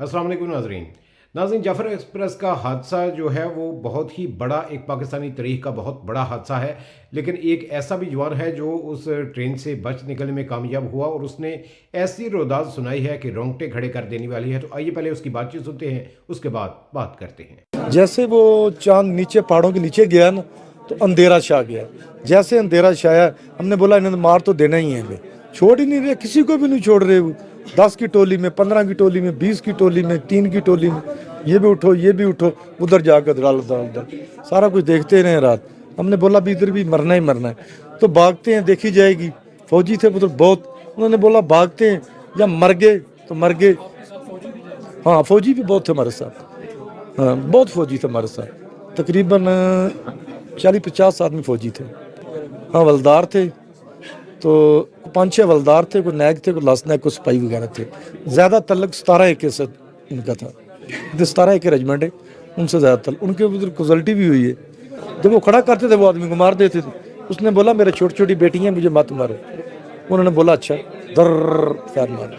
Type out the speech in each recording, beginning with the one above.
अस्सलाम वालेकुम नाज़रीन। नाज़रीन, जाफ़र एक्सप्रेस का हादसा जो है वो बहुत ही बड़ा, एक पाकिस्तानी तारीख़ का बहुत बड़ा हादसा है। लेकिन एक ऐसा भी जवान है जो उस ट्रेन से बच निकलने में कामयाब हुआ और उसने ऐसी रोदाज़ सुनाई है कि रोंगटे खड़े कर देने वाली है। तो आइए पहले उसकी बातचीत सुनते हैं, उसके बाद बात करते हैं। जैसे वो चांद नीचे पहाड़ों के नीचे गया ना, तो अंधेरा छा गया। जैसे अंधेरा छाया, हमने बोला इन्हें मार तो देना ही है, हमें छोड़ ही नहीं रहे, किसी को भी नहीं छोड़ रहे। वो 10 की टोली में, 15 की टोली में, 20 की टोली में, 3 की टोली में, ये भी उठो, ये भी उठो, उधर जाकर डाल डाल डाल, सारा कुछ देखते रहे रात। हमने बोला भी इधर भी मरना ही मरना है, तो भागते हैं, देखी जाएगी। फौजी थे उधर बहुत, उन्होंने बोला भागते हैं या मर गए तो मर गए। हाँ, फौजी भी बहुत थे हमारे साथ। हाँ, बहुत फौजी थे हमारे साथ, तकरीबन 40-50 आदमी फौजी थे। हाँ, हवलदार थे, तो 5-6 हवलदार थे, कोई नायक थे, कोई लास्ट नायक, कोई सिपाही वगैरह थे। ज़्यादा तल्लक 17 AK से उनका था। 17 AK रेजिमेंट है, उनसे ज़्यादा तल्लक। उनके उधर कैजुअल्टी भी हुई है। जब वो खड़ा करते थे वो आदमी को मार देते थे। उसने बोला मेरे छोटी छोटी बेटियाँ, मुझे मत मारो। उन्होंने बोला अच्छा, दर्र फैर मार।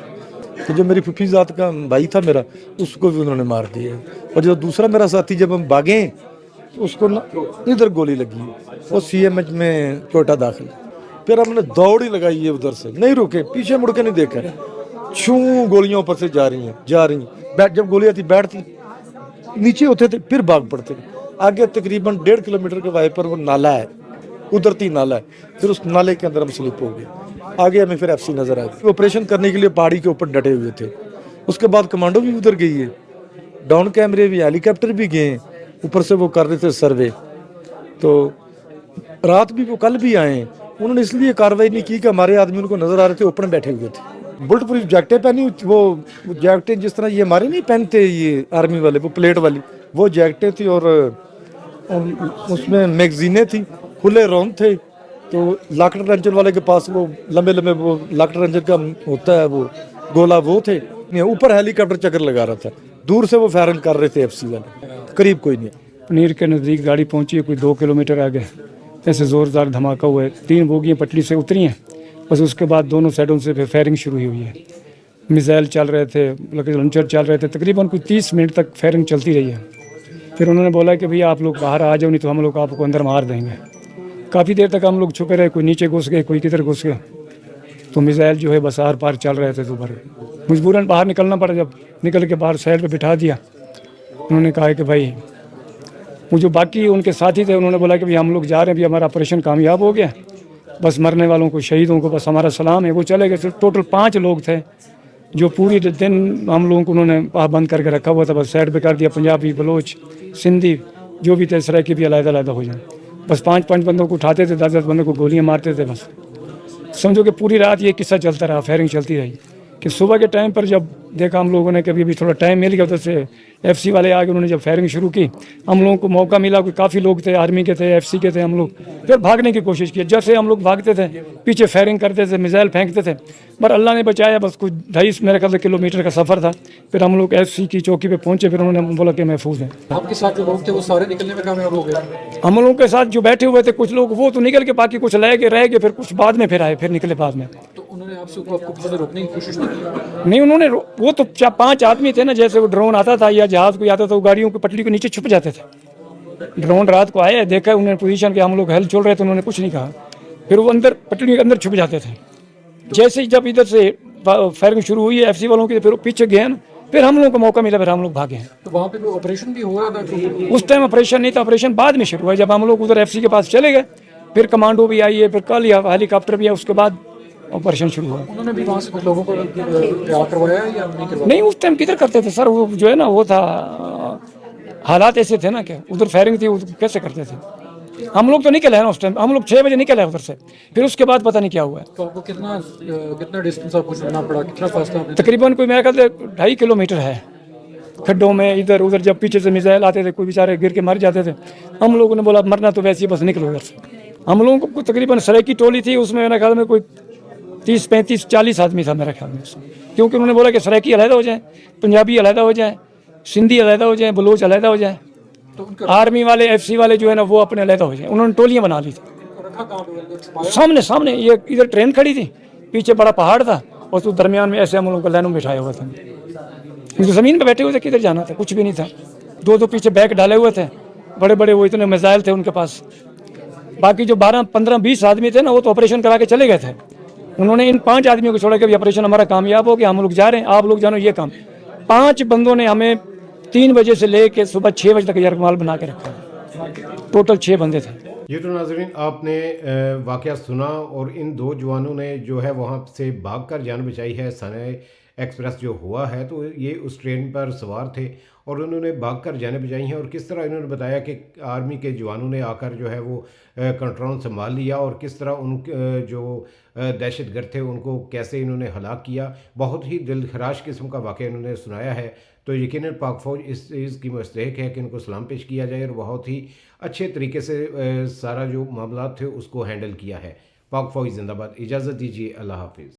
तो जो मेरी फुफी ज़ात का भाई था मेरा, उसको भी उन्होंने मार दिया। और जो दूसरा मेरा साथी, जब हम भागे तो उसको ना इधर गोली लगी, वो CMH में कोयटा दाखिल। फिर हमने दौड़ ही लगाई है, उधर से नहीं रुके, पीछे मुड़ के नहीं देखा। छू गोलियां ऊपर से जा रही हैं। जब गोलियां थी बैठती नीचे होते थे, फिर भाग पड़ते थे। आगे तकरीबन 1.5 किलोमीटर के वाय पर वो नाला है, उधरती नाला है। फिर उस नाले के अंदर हम स्लिप हो गए। आगे हमें फिर FC नजर आ गई। ऑपरेशन करने के लिए पहाड़ी के ऊपर डटे हुए थे। उसके बाद कमांडो भी उधर गई है, डाउन कैमरे भी, हेलीकॉप्टर भी गए, ऊपर से वो कर रहे थे सर्वे। तो रात भी वो कल भी आए। उन्होंने इसलिए कार्रवाई नहीं की कि हमारे आदमी उनको नजर आ रहे थे, ओपन बैठे हुए थे। बुलेट प्रूफ जैकेटें पहनी, वो जैकेटें जिस तरह ये हमारे नहीं पहनते ये आर्मी वाले, वो प्लेट वाली वो जैकेटें थी। और उसमें मैगजीनें थी, खुले राउंड थे। तो लाकड़ रेंजर वाले के पास वो लंबे लंबे वो लाकड़ रेंजर का होता है वो गोला, वो थे। ऊपर हेलीकॉप्टर चक्कर लगा रहा था, दूर से वो फायरिंग कर रहे थे FC वाले। करीब कोई नहीं। पनीर के नज़दीक गाड़ी पहुंची है, कोई 2 किलोमीटर आगे ऐसे ज़ोरदार धमाका हुआ है। 3 बोगियाँ पटरी से उतरी हैं, बस उसके बाद दोनों साइडों से फिर फायरिंग शुरू हुई है। मिसाइल चल रहे थे, लॉन्चर चल रहे थे, तकरीबन कोई 30 मिनट तक फायरिंग चलती रही है। फिर उन्होंने बोला कि भैया आप लोग बाहर आ जाओ, नहीं तो हम लोग आपको अंदर मार देंगे। काफ़ी देर तक हम लोग छुपे रहे, कोई नीचे घुस गए, कोई किधर घुस गया। तो मिसाइल जो है बस आर पार चल रहे थे, तो मजबूरन बाहर निकलना पड़ा। जब निकल के बाहर साइड पे बिठा दिया, उन्होंने कहा कि भाई, वो जो बाकी उनके साथी थे उन्होंने बोला कि भाई हम लोग जा रहे हैं, भी हमारा ऑपरेशन कामयाब हो गया, बस मरने वालों को, शहीदों को बस हमारा सलाम है। वो चले गए। टोटल 5 लोग थे जो पूरी दिन हम लोगों को उन्होंने बंद करके रखा हुआ था, बस साइड पे कर दिया। पंजाबी, बलोच, सिंधी जो भी थे, सराइकी भी अलग-अलग हो जाए। बस 5-5 बंदों को उठाते थे, 10-10 बंदों को गोलियां मारते थे। बस समझो कि पूरी रात ये किस्सा चलता रहा, फायरिंग चलती रही। कि सुबह के टाइम पर जब देखा हम लोगों ने कि अभी थोड़ा टाइम मिल गया, उधर से FC वाले आगे उन्होंने जब फायरिंग शुरू की, हम लोगों को मौका मिला। कोई काफ़ी लोग थे, आर्मी के थे, FC के थे। हम लोग फिर भागने की कोशिश की। जैसे हम लोग भागते थे, पीछे फायरिंग करते थे, मिसाइल फेंकते थे, पर अल्लाह ने बचाया। बस कुछ 2.5 मेरे ख्याल से किलोमीटर का सफ़र था। फिर हम लोग FC की चौकी पे पहुंचे। फिर उन्होंने बोला कि महफूज हैं। आपके साथ जो लोग थे वो सारे निकलने में कामयाब हो गए? हम लोगों के साथ जो बैठे हुए थे कुछ लोग, वो तो निकल के, बाकी कुछ रह गए, फिर कुछ बाद में फिर आए, फिर निकले बाद में। तो उन्होंने आपको पीछे से रोकने की कोशिश नहीं की? नहीं, उन्होंने वो तो 5 आदमी थे ना, जैसे वो ड्रोन आता था या जहाज कोई आता था, वो गाड़ियों की पटरी के नीचे छुप जाते थे। ड्रोन रात को आया, देखा उन्होंने पोजीशन के, हम लोग हेल चल रहे थे, उन्होंने कुछ नहीं कहा। फिर वो अंदर पटरी के अंदर छुप जाते थे। जैसे ही जब इधर से फायरिंग शुरू हुई है FC वालों की, फिर वो पीछे गए ना, फिर हम लोगों को मौका मिला, फिर हम लोग भागे हैं। तो वहाँ पे कोई ऑपरेशन भी हो रहा था? उस टाइम ऑपरेशन नहीं था, ऑपरेशन बाद में शुरू हुआ जब हम लोग उधर FC के पास चले गए। फिर कमांडो भी आई है, फिर कल हेलीकॉप्टर भी है, उसके बाद ऑपरेशन शुरू हुआ। उन्होंने भी वहाँ से कुछ लोगों को क्या करवाया या नहीं करवाया? नहीं, उस टाइम किधर करते थे सर, वो जो है ना, वो था, हालात ऐसे थे ना कि उधर फायरिंग थी, कैसे करते थे। हम लोग तो निकले हैं ना उस टाइम, हम लोग 6 बजे निकले हैं उधर से। फिर उसके बाद पता नहीं क्या हुआ है। तो आपको कितना डिस्टेंस आपको चलना पड़ा, कितना फासला आपने? तकरीबन कोई मेरे ख्याल से 2.5 किलोमीटर है, खड्डों में इधर उधर। जब पीछे से मिसाइल आते थे, कोई बेचारे गिर के मर जाते थे। हम लोगों ने बोला मरना तो वैसे ही, बस निकलो उधर से। हम लोगों को तकरीबन सराइकी टोली थी, उसमें मेरे ख्याल में कोई 30-35-40 आदमी था मेरे ख्याल में। क्योंकि उन्होंने बोला कि सराइकी अलहदा हो जाए, पंजाबी अलहदा हो जाए, सिंधी अलहदा हो जाए, बलोच अलहदा हो जाए, तो आर्मी वाले FC वाले जो है ना वो अपने अलहदा हो जाए। उन्होंने टोलियाँ बना ली थी। रखा कहाँ पे? सामने ये इधर ट्रेन खड़ी थी, पीछे बड़ा पहाड़ था, और तो दरमियान में ऐसे हम लोगों को लाइनों में बिठाया हुआ था। तो ज़मीन पे बैठे हुए थे, किधर जाना था, कुछ भी नहीं था। दो दो पीछे बैग डाले हुए थे, बड़े बड़े वो इतने मिसाइल थे उनके पास। बाकी जो 12 15 20 आदमी थे ना, वो तो ऑपरेशन करा के चले गए थे। उन्होंने इन 5 आदमियों को छोड़ा कि अभी ऑपरेशन हमारा कामयाब हो गया, हम लोग जा रहे हैं, आप लोग जानो ये काम। 5 बंदों ने हमें 3 बजे से लेके सुबह 6 बजे तक यरगमाल बना के रखा। टोटल 6 बंदे थे। ये तो नाज़रीन आपने वाक़या सुना, और इन 2 जवानों ने जो है वहाँ से भागकर जान बचाई है। सनय एक्सप्रेस जो हुआ है तो ये उस ट्रेन पर सवार थे और उन्होंने भागकर जाने बचाई हैं, और किस तरह इन्होंने बताया कि आर्मी के जवानों ने आकर जो है वो कंट्रोल संभाल लिया, और किस तरह उन जो दहशतगर्द थे उनको कैसे इन्होंने हलाक किया। बहुत ही दिलखराश किस्म का वाक़या इन्होंने सुनाया है। तो यकीनन पाक फ़ौज इस चीज़ की मुस्तहिक है कि इनको सलाम पेश किया जाए, और बहुत ही अच्छे तरीके से सारा जो मामला थे उसको हैंडल किया है। पाक फ़ौज जिंदाबाद। इजाज़त दीजिए, अल्लाह हाफिज़।